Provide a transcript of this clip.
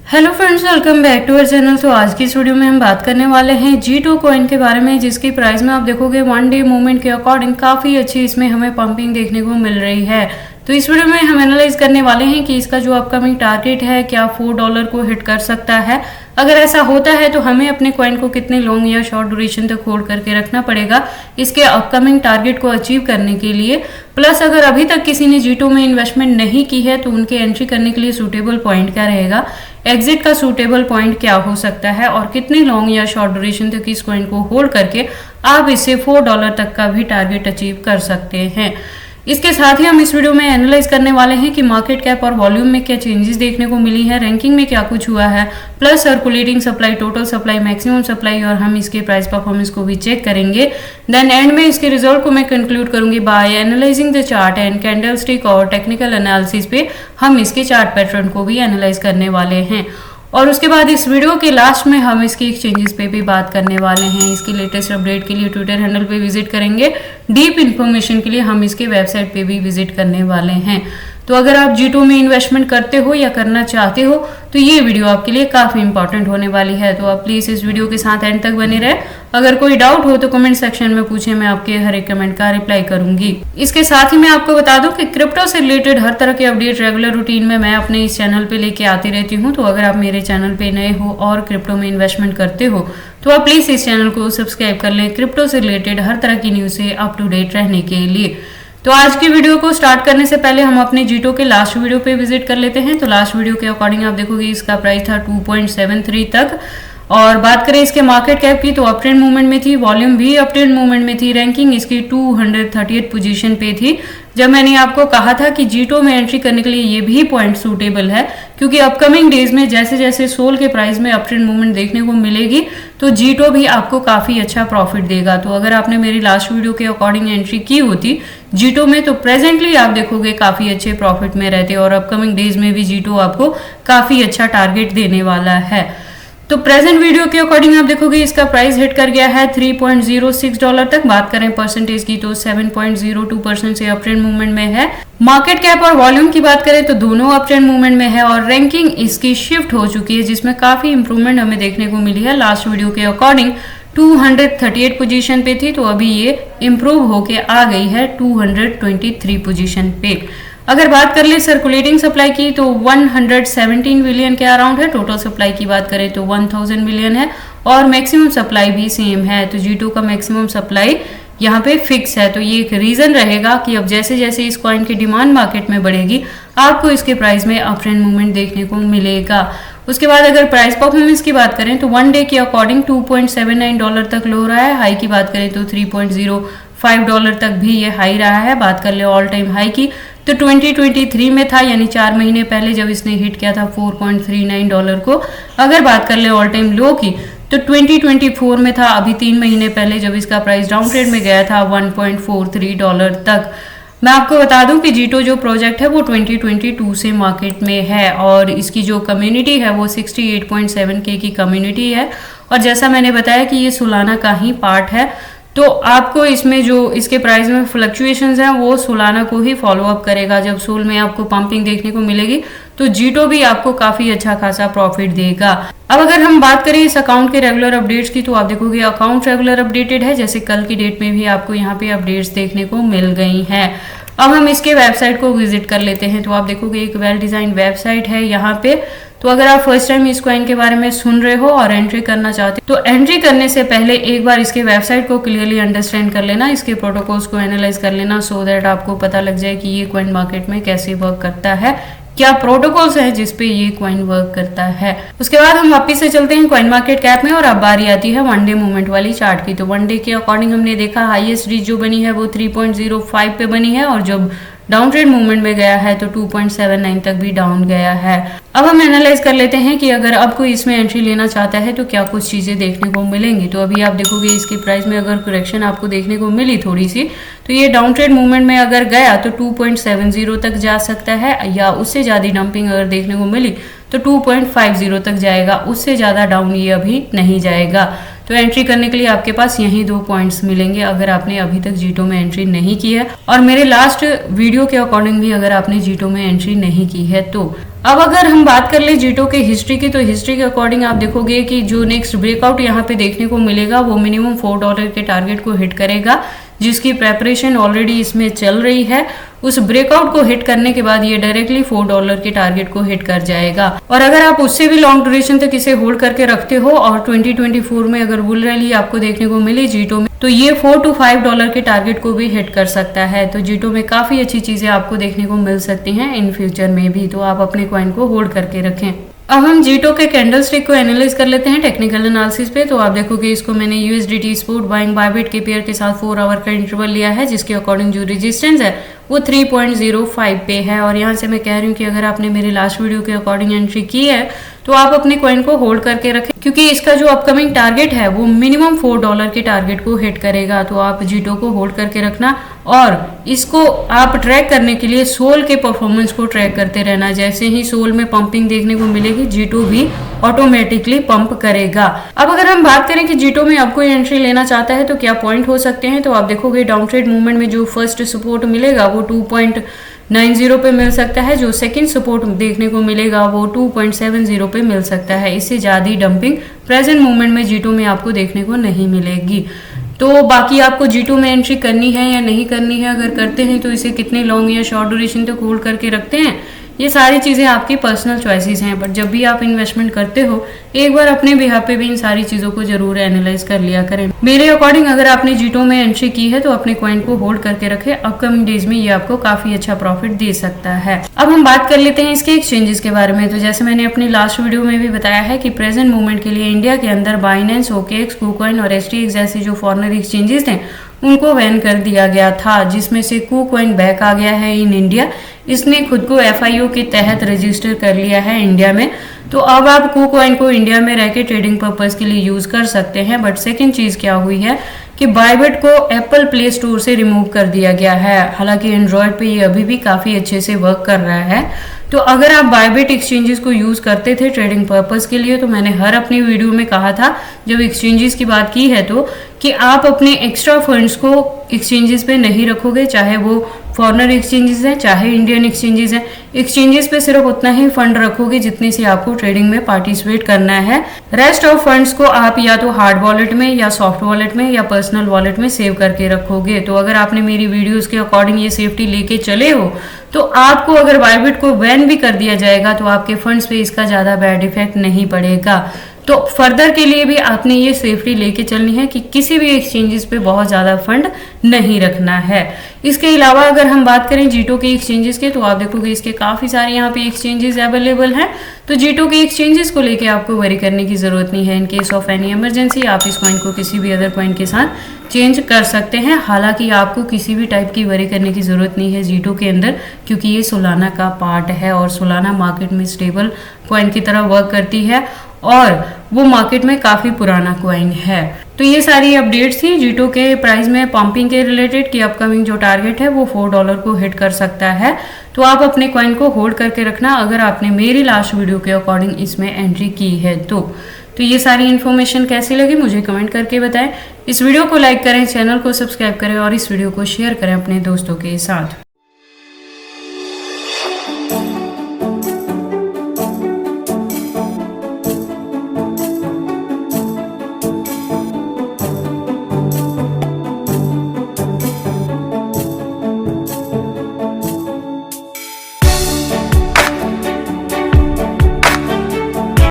Hello friends, welcome back to our channel. तो आज की इस वीडियो में हम बात करने वाले हैं G2 कॉइन के बारे में, जिसकी प्राइस में आप देखोगे वन डे मूवमेंट के अकॉर्डिंग काफ़ी अच्छी इसमें हमें पंपिंग देखने को मिल रही है। तो इस वीडियो में हम एनालाइज करने वाले हैं कि इसका जो अपकमिंग टारगेट है क्या $4 को हिट कर सकता है। अगर ऐसा होता है तो हमें अपने कॉइन को कितने लॉन्ग या शॉर्ट ड्यूरेशन तक होल्ड करके रखना पड़ेगा इसके अपकमिंग टारगेट को अचीव करने के लिए। प्लस अगर अभी तक किसी ने G2 में इन्वेस्टमेंट नहीं की है तो उनके एंट्री करने के लिए सूटेबल पॉइंट क्या रहेगा, एग्जिट का सूटेबल पॉइंट क्या हो सकता है और कितनी लॉन्ग या शॉर्ट ड्यूरेशन तक इस कॉइन को होल्ड करके आप इससे $4 तक का भी टारगेट अचीव कर सकते हैं। इसके साथ ही हम इस वीडियो में एनालाइज करने वाले हैं कि मार्केट कैप और वॉल्यूम में क्या चेंजेस देखने को मिली है, रैंकिंग में क्या कुछ हुआ है, plus circulating supply, total supply, maximum supply और हम इसके प्राइस परफॉर्मेंस को भी चेक करेंगे। देन एंड में इसके रिजल्ट को मैं कंक्लूड करूंगी by analysing the chart and candlestick और टेक्निकल एनालिसिस पे हम इसके चार्ट पैटर्न को भी एनालाइज करने वाले हैं। और उसके बाद इस वीडियो के लास्ट में हम इसकी एक्सचेंजेस पे भी बात करने वाले हैं। इसकी लेटेस्ट अपडेट के लिए ट्विटर हैंडल पे विजिट करेंगे, डीप इन्फॉर्मेशन के लिए हम इसके वेबसाइट पे भी विजिट करने वाले हैं। तो अगर आप G2 में इन्वेस्टमेंट करते हो या करना चाहते हो तो ये वीडियो आपके लिए काफी इंपॉर्टेंट होने वाली है। तो आप प्लीज इस वीडियो के साथ एंड तक बने रहे। अगर कोई डाउट हो तो कमेंट सेक्शन में पूछे, मैं आपके हर एक कमेंट का रिप्लाई करूंगी। इसके साथ ही मैं आपको बता दूं कि क्रिप्टो से रिलेटेड हर तरह के अपडेट रेगुलर रूटीन में मैं अपने इस चैनल पे लेके आती रहती हूँ। तो अगर आप मेरे चैनल पे नए हो और क्रिप्टो में इन्वेस्टमेंट करते हो तो आप प्लीज इस चैनल को सब्सक्राइब कर लें क्रिप्टो से रिलेटेड हर तरह की न्यूज से अप टू डेट रहने के लिए। तो आज की वीडियो को स्टार्ट करने से पहले हम अपने G2 के लास्ट वीडियो पे विजिट कर लेते हैं। तो लास्ट वीडियो के अकॉर्डिंग आप देखोगे इसका प्राइस था 2.73 तक। और बात करें इसके मार्केट कैप की तो अप ट्रेंड मूवमेंट में थी, वॉल्यूम भी अप ट्रेंड मूवमेंट में थी, रैंकिंग इसकी 238 पोजीशन पे थी। जब मैंने आपको कहा था कि G2 में एंट्री करने के लिए ये भी पॉइंट सूटेबल है, क्योंकि अपकमिंग डेज में जैसे जैसे सोल के प्राइस में अप ट्रेंड मूवमेंट देखने को मिलेगी तो G2 भी आपको काफी अच्छा प्रॉफिट देगा। तो अगर आपने मेरी लास्ट वीडियो के अकॉर्डिंग एंट्री की होती G2 में तो प्रेजेंटली आप देखोगे काफी अच्छे प्रॉफिट में रहते और अपकमिंग डेज में भी G2 आपको काफी अच्छा टारगेट देने वाला है। तो प्रेजेंट वीडियो के अकॉर्डिंग आप देखोगे इसका प्राइस हिट कर गया है $3.06 तक। बात करें परसेंटेज की तो 7.02% से अप ट्रेंड मूवमेंट में है। मार्केट कैप और वॉल्यूम की बात करें तो दोनों अप ट्रेंड मूवमेंट में है और रैंकिंग इसकी शिफ्ट हो चुकी है, जिसमें काफी इंप्रूवमेंट हमें देखने को मिली है। लास्ट वीडियो के अकॉर्डिंग 238 पोजीशन पे थी तो अभी ये इम्प्रूव होके आ गई है 223 पोजीशन पे। अगर बात कर ले सर्कुलेटिंग सप्लाई की तो 117 बिलियन के अराउंड है। टोटल सप्लाई की बात करें तो 1000 बिलियन है और मैक्सिमम सप्लाई भी सेम है। तो G2 का मैक्सिमम सप्लाई यहाँ पे फिक्स है। तो ये एक रीजन रहेगा कि अब जैसे जैसे इस कॉइन की डिमांड मार्केट में बढ़ेगी आपको इसके प्राइस में अप ट्रेंड मूवमेंट देखने को मिलेगा। उसके बाद अगर प्राइस परफॉर्मेंस की बात करें तो वन डे के अकॉर्डिंग $2.79 तक लो रहा है। हाई की बात करें तो $3.05 तक भी ये हाई रहा है। बात कर ले ऑल टाइम हाई की तो 2023 में था, यानी 4 महीने पहले जब इसने हिट किया था $4.39 को। अगर बात कर ले ऑल टाइम लो की तो 2024 में था, अभी 3 महीने पहले जब इसका प्राइस डाउन ट्रेड में गया था $1.43 तक। मैं आपको बता दूं कि G2 जो प्रोजेक्ट है वो 2022 से मार्केट में है और इसकी जो कम्युनिटी है वो 68.7K की कम्युनिटी है। और जैसा मैंने बताया कि ये सोलाना का ही पार्ट है, तो आपको इसमें जो इसके प्राइस में फ्लक्चुएशंस हैं वो सोलाना को ही फॉलो अप करेगा। जब सोल में आपको पंपिंग देखने को मिलेगी तो G2 भी आपको काफी अच्छा खासा प्रॉफिट देगा। अब अगर हम बात करें इस अकाउंट के रेगुलर अपडेट्स की तो आप देखोगे अकाउंट रेगुलर अपडेटेड है, जैसे कल की डेट में भी आपको यहाँ पे अपडेट्स देखने को मिल गई हैं। अब हम इसके वेबसाइट को विजिट कर लेते हैं। तो आप देखोगे एक वेल डिजाइन वेबसाइट है यहाँ पे। तो अगर आप फर्स्ट टाइम इस कॉइन के बारे में सुन रहे हो और एंट्री करना चाहते हो तो एंट्री करने से पहले एक बार इसके वेबसाइट को क्लियरली अंडरस्टैंड कर लेना, इसके प्रोटोकॉल्स को एनालाइज कर लेना, सो दैट आपको पता लग जाए कि ये कॉइन मार्केट में कैसे वर्क करता है, क्या प्रोटोकॉल्स हैं जिसपे ये कॉइन वर्क करता है। उसके बाद हम वापिस से चलते हैं कॉइन मार्केट कैप में और अब बारी आती है वन डे मूवमेंट वाली चार्ट की। तो वन डे के अकॉर्डिंग हमने देखा हाईएस्ट रीच जो बनी है वो 3.05 पे बनी है और जब डाउन ट्रेड मूवमेंट में गया है तो 2.79 तक भी डाउन गया है। अब हम एनालाइज कर लेते हैं कि अगर अब कोई इसमें एंट्री लेना चाहता है तो क्या कुछ चीजें देखने को मिलेंगी। तो अभी आप देखोगे इसके प्राइस में अगर करेक्शन आपको देखने को मिली थोड़ी सी तो ये डाउन ट्रेड मूवमेंट में अगर गया तो 2.70 तक जा सकता है, या उससे ज्यादा डंपिंग अगर देखने को मिली तो 2.50 तक जाएगा, उससे ज्यादा डाउन ये अभी नहीं जाएगा। तो एंट्री करने के लिए आपके पास यही 2 पॉइंट्स मिलेंगे अगर आपने अभी तक जीटो में एंट्री नहीं की है, और मेरे लास्ट वीडियो के अकॉर्डिंग भी अगर आपने जीटो में एंट्री नहीं की है तो। अब अगर हम बात कर ले जीटो के हिस्ट्री की, तो हिस्ट्री के अकॉर्डिंग आप देखोगे कि जो नेक्स्ट ब्रेकआउट यहाँ पे देखने को मिलेगा वो मिनिमम $4 के टारगेट को हिट करेगा, जिसकी प्रेपरेशन ऑलरेडी इसमें चल रही है। उस ब्रेकआउट को हिट करने के बाद ये डायरेक्टली $4 के टारगेट को हिट कर जाएगा। और अगर आप उससे भी लॉन्ग ड्यूरेशन तक इसे होल्ड करके रखते हो और 2024 में अगर बुल रैली आपको देखने को मिले जीटो में, तो ये $4 to $5 के टारगेट को भी हिट कर सकता है। तो जीटो में काफी अच्छी चीजें आपको देखने को मिल सकती हैं इन फ्यूचर में भी, तो आप अपने कॉइन को होल्ड करके रखें। अब हम जीटो के कैंडल स्टिक को एनालाइज कर लेते हैं टेक्निकल एनालिसिस पे। तो आप देखोगे इसको मैंने USDT स्पॉट बाइंग बायबिट के पेयर के साथ 4 आवर का इंटरवल लिया है, जिसके अकॉर्डिंग जो रेजिस्टेंस है वो 3.05 पे है। और यहाँ से मैं कह रही हूँ कि अगर आपने मेरे लास्ट वीडियो के अकॉर्डिंग एंट्री की है तो आप अपने कॉइन को होल्ड करके रखें, क्योंकि इसका जो अपकमिंग टारगेट है वो मिनिमम $4 के टारगेट को हिट करेगा। तो आप जीटो को होल्ड करके रखना और इसको आप ट्रैक करने के लिए सोल के परफॉर्मेंस को ट्रैक करते रहना। जैसे ही सोल में पंपिंग देखने को मिलेगी जीटो भी ऑटोमेटिकली पंप करेगा। अब अगर हम बात करें कि जीटो में आपको एंट्री लेना चाहता है तो क्या पॉइंट हो सकते हैं, तो आप देखोगे डाउन ट्रेड मूवमेंट में जो फर्स्ट सपोर्ट मिलेगा वो 2.90 पे मिल सकता है, जो सेकंड सपोर्ट देखने को मिलेगा वो 2.70 पे मिल सकता है। इससे ज्यादा डंपिंग प्रेजेंट मूवमेंट में जीटो में आपको देखने को नहीं मिलेगी। तो बाकी आपको जीटो में एंट्री करनी है या नहीं करनी है, अगर करते हैं तो इसे कितने लॉन्ग या शॉर्ट ड्यूरेशन तक होल्ड करके रखते हैं, ये सारी चीजें आपकी पर्सनल चॉइसेस हैं। बट जब भी आप इन्वेस्टमेंट करते हो एक बार अपने बिहाफ पे भी इन सारी चीजों को जरूर एनालाइज कर लिया करें। मेरे अकॉर्डिंग अगर आपने जीटो में एंट्री की है तो अपने कॉइन को होल्ड करके रखें, अपकमिंग डेज में ये आपको काफी अच्छा प्रॉफिट दे सकता है। अब हम बात कर लेते हैं इसके एक्सचेंजेस के बारे में। तो जैसे मैंने अपनी लास्ट वीडियो में भी बताया है कि प्रेजेंट मूवमेंट के लिए इंडिया के अंदर बाइनेंस, OKX, KuCoin और STX जैसे जो फॉरेनर एक्सचेंजेस थे उनको बैन कर दिया गया था, जिसमें से KuCoin बैक आ गया है इन इंडिया। इसने खुद को FIO के तहत रजिस्टर कर लिया है इंडिया में। तो अब आप KuCoin को इंडिया में रह के ट्रेडिंग पर्पस के लिए यूज कर सकते हैं। बट सेकंड चीज क्या हुई है कि बायबिट को एप्पल प्ले स्टोर से रिमूव कर दिया गया है। हालांकि एंड्रॉयड पे ये अभी भी काफी अच्छे से वर्क कर रहा है। तो अगर आप बायबिट एक्सचेंजेस को यूज करते थे ट्रेडिंग पर्पस के लिए, तो मैंने हर अपनी वीडियो में कहा था जब एक्सचेंजेस की बात की है तो कि आप अपने एक्स्ट्रा फंड्स को एक्सचेंजेस पे नहीं रखोगे, चाहे वो फॉरेनर एक्सचेंजेस है चाहे इंडियन एक्सचेंजेस है। एक्सचेंजेस पे सिर्फ उतना ही फंड रखोगे जितने से आपको ट्रेडिंग में पार्टिसिपेट करना है। रेस्ट ऑफ फंड्स को आप या तो हार्ड वॉलेट में या सॉफ्ट वॉलेट में या पर्सनल वॉलेट में सेव करके रखोगे। तो अगर आपने मेरी वीडियोस के अकॉर्डिंग ये सेफ्टी लेके चले हो तो आपको अगर बायबिट को बैन भी कर दिया जाएगा तो आपके फंड्स पे इसका ज्यादा बैड इफेक्ट नहीं पड़ेगा। तो फर्दर के लिए भी आपने ये सेफ्टी लेके चलनी है कि किसी भी एक्सचेंजेस पे बहुत ज्यादा फंड नहीं रखना है। इसके अलावा अगर हम बात करें जीटो के एक्सचेंजेस के, तो आप देखोगे इसके काफी सारे यहाँ पे एक्सचेंजेस अवेलेबल हैं। तो जीटो के एक्सचेंजेस को लेके आपको वरी करने की जरूरत नहीं है। In case of any emergency आप इस कॉइन को किसी भी अदर कॉइन के साथ चेंज कर सकते हैं। हालांकि आपको किसी भी टाइप की वरी करने की जरूरत नहीं है जीटो के अंदर, क्योंकि ये सोलाना का पार्ट है और सोलाना मार्केट में स्टेबल कॉइन की तरह वर्क करती है और वो मार्केट में काफी पुराना कॉइन है। तो ये सारी अपडेट्स थी जीटो के प्राइस में पंपिंग के रिलेटेड कि अपकमिंग जो टारगेट है वो $4 को हिट कर सकता है। तो आप अपने कॉइन को होल्ड करके रखना अगर आपने मेरी लास्ट वीडियो के अकॉर्डिंग इसमें एंट्री की है तो ये सारी इन्फॉर्मेशन कैसी लगी मुझे कमेंट करके बताएं। इस वीडियो को लाइक करें, चैनल को सब्सक्राइब करें और इस वीडियो को शेयर करें अपने दोस्तों के साथ।